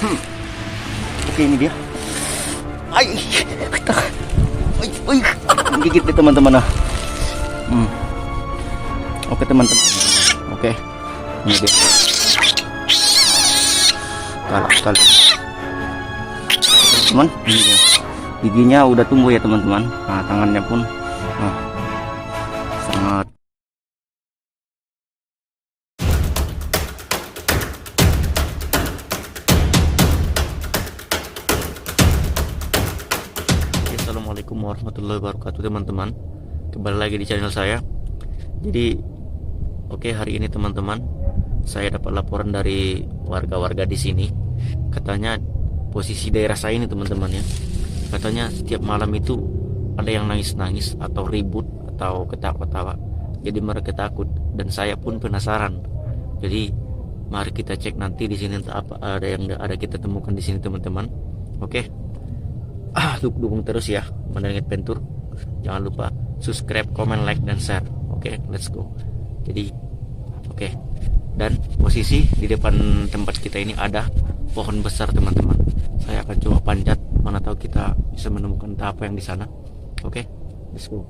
Hmm. Oke, ini dia. Ay, ay, gigit nih teman-teman. Oke teman-teman. Oke, ini dia. Galak sekali. Teman, ini dia. Giginya udah tumbuh ya teman-teman. Nah, tangannya pun sangat. Assalamualaikum warahmatullahi wabarakatuh teman-teman. Kembali lagi di channel saya. Jadi hari ini teman-teman, saya dapat laporan dari warga-warga di sini. Katanya posisi daerah saya ini teman-teman ya, katanya setiap malam itu ada yang nangis-nangis atau ribut atau ketawa-ketawa. Jadi mereka takut dan saya pun penasaran. Jadi mari kita cek nanti di sini apa ada yang ada kita temukan di sini teman-teman. Oke. Dukung terus ya Mendengar Pentur. Jangan lupa subscribe, comment, like, dan share. Oke, let's go. Jadi dan posisi di depan tempat kita ini ada pohon besar teman-teman. Saya akan coba panjat, mana tahu kita bisa menemukan entah apa yang di sana. Oke, let's go.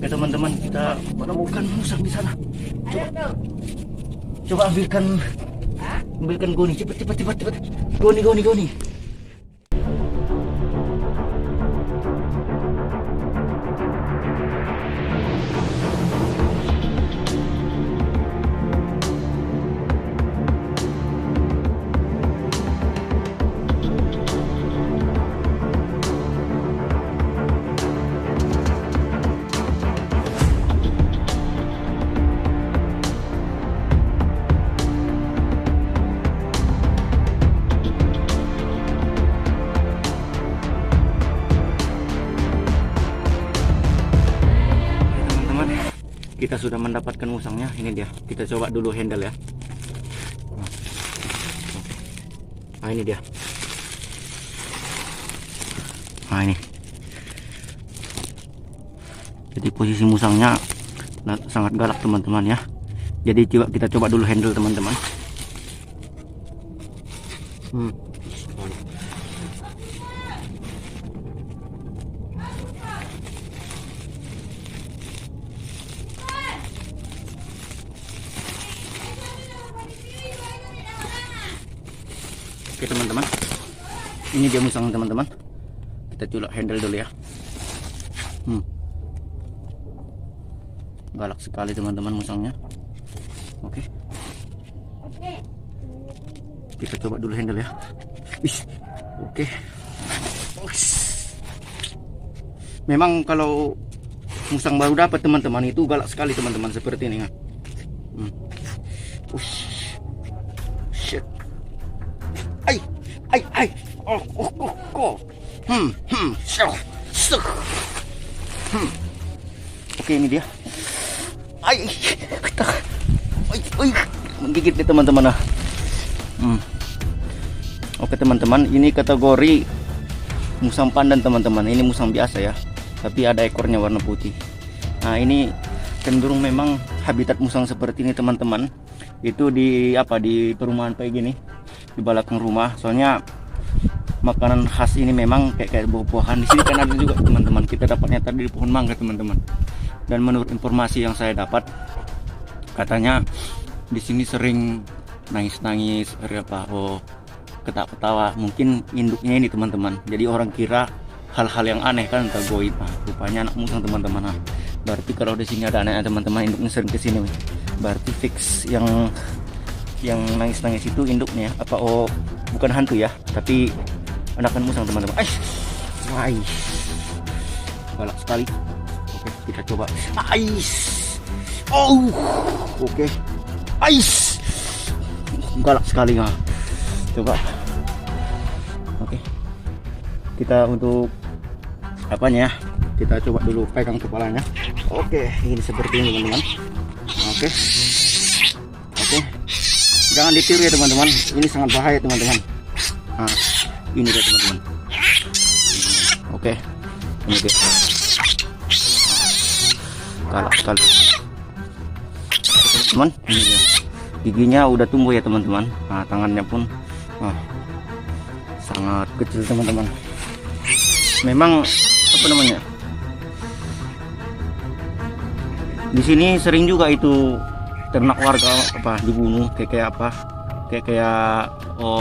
Oke teman-teman, kita menemukan musang di sana. Coba ambilkan goni, cepat. Goni. Kita sudah mendapatkan musangnya. Ini dia. Kita coba dulu handle ya. Nah, ini dia. Nah, ini. Jadi posisi musangnya sangat galak teman-teman ya. Jadi kita coba dulu handle teman-teman. Oke teman-teman, ini dia musang teman-teman. Kita coba handle dulu ya. Galak sekali teman-teman musangnya. Oke. Kita coba dulu handle ya. Oke. Memang kalau musang baru dapat teman-teman itu galak sekali teman-teman, seperti ini kan. Shit. Ay. Oke, ini dia. Menggigit nih teman-teman. Oke teman-teman, ini kategori musang pandan teman-teman. Ini musang biasa ya, tapi ada ekornya warna putih. Nah, ini cenderung memang habitat musang seperti ini teman-teman. Itu di perumahan kayak gini, di belakang rumah. Soalnya makanan khas ini memang kayak buah-buahan. Di sini kan ada juga teman-teman. Kita dapatnya tadi di pohon mangga teman-teman. Dan menurut informasi yang saya dapat, katanya di sini sering nangis-nangis ketawa-ketawa. Mungkin induknya ini teman-teman. Jadi orang kira hal-hal yang aneh kan, entah goib. Nah, rupanya anak musang teman-teman. Nah, berarti kalau di sini ada anaknya teman-teman, induknya sering kesini. Berarti fix yang nangis-nangis itu induknya. Apa bukan hantu ya, tapi anakan musang teman-teman. Wah, galak sekali. Oke, kita coba. Oke. Galak sekali ya. Coba. Oke. Kita untuk apanya? Kita coba dulu pegang kepalanya. Oke, ini seperti ini teman-teman. Oke. Jangan ditiru ya teman-teman. Ini sangat bahaya teman-teman. Nah, ini dia teman-teman. Oke. Ini dia. Galak sekali. Teman, ini dia. Giginya udah tumbuh ya teman-teman. Nah, tangannya pun sangat kecil teman-teman. Memang apa namanya? Di sini sering juga itu ternak warga dibunuh kayak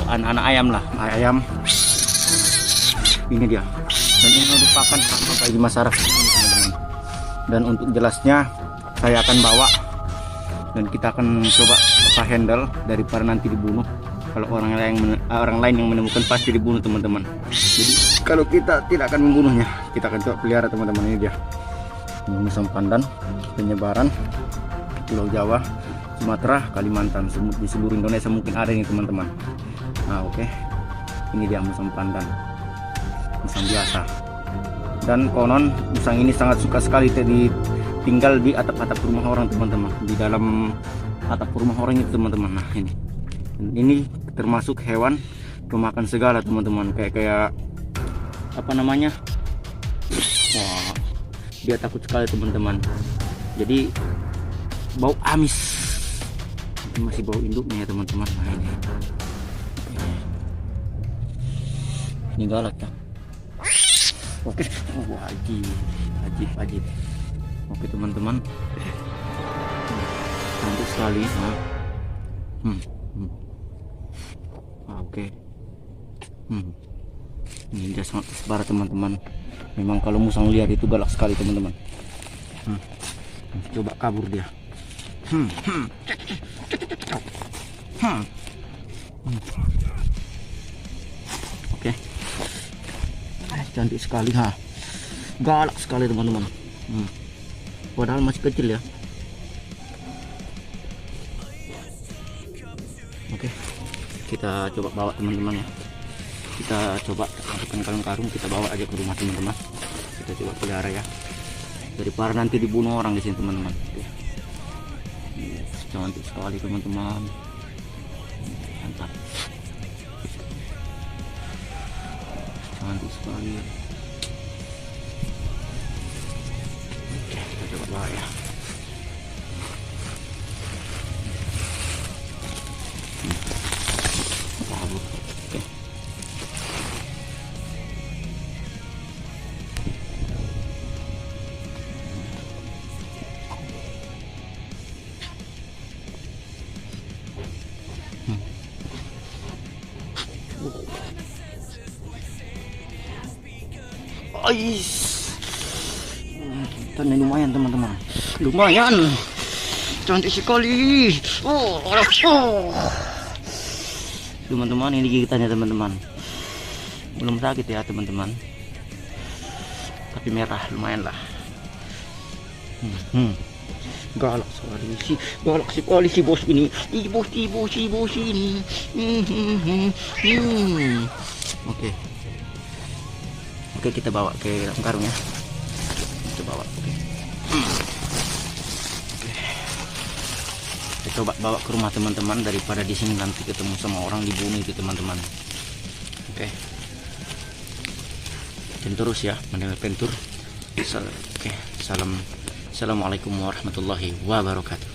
anak-anak ayam lah, ayam. Ini dia. Dan ini merupakan hak bagi masyarakat teman-teman. Dan untuk jelasnya saya akan bawa dan kita akan coba handle daripada nanti dibunuh. Kalau orang lain yang menemukan pasti dibunuh teman-teman. Jadi kalau kita tidak akan membunuhnya, kita akan coba pelihara teman-teman. Ini dia. Ini musang pandan penyebaran Pulau Jawa, Sumatera, Kalimantan, di seluruh Indonesia mungkin ada ini teman-teman. Nah, oke. Ini dia musang pandan, musang biasa. Dan konon musang ini sangat suka sekali tinggal di atap-atap rumah orang teman-teman, di dalam atap rumah orang itu teman-teman. Nah, ini termasuk hewan pemakan segala teman-teman, kayak apa namanya. Wah, dia takut sekali teman-teman. Jadi bau amis, masih bau induknya ya teman-teman. Nah, ini galak ya. Oke. Wajib. Oke teman-teman, cantik sekali. Oke. Ini dia sangat tersebar teman-teman. Memang kalau musang liar itu galak sekali teman-teman. Coba kabur dia. Oke. Cantik sekali galak sekali teman-teman. Padahal masih kecil ya. Oke, kita coba bawa teman-teman ya. Kita coba masukkan kaleng karung, kita bawa aja ke rumah teman-teman. Kita coba pelihara ya, daripada nanti dibunuh orang di sini teman-teman. Cantik sekali teman-teman. Mantap. Cantik sekali. Oke, kita coba bawa ya. Oke. Ikannya lumayan teman-teman, lumayan cantik sekali. Teman-teman, ini gigitannya teman-teman, belum sakit ya teman-teman, tapi merah lumayan lah. Galak sekali si bos ini, bos ini. Oke, kita bawa ke dalam karung ya. Kita bawa. Kita coba bawa ke rumah teman-teman, daripada di sini nanti ketemu sama orang dibunuh itu teman-teman. Oke. Dan terus ya, mendengar pentur. Oke, assalamualaikum warahmatullahi wabarakatuh.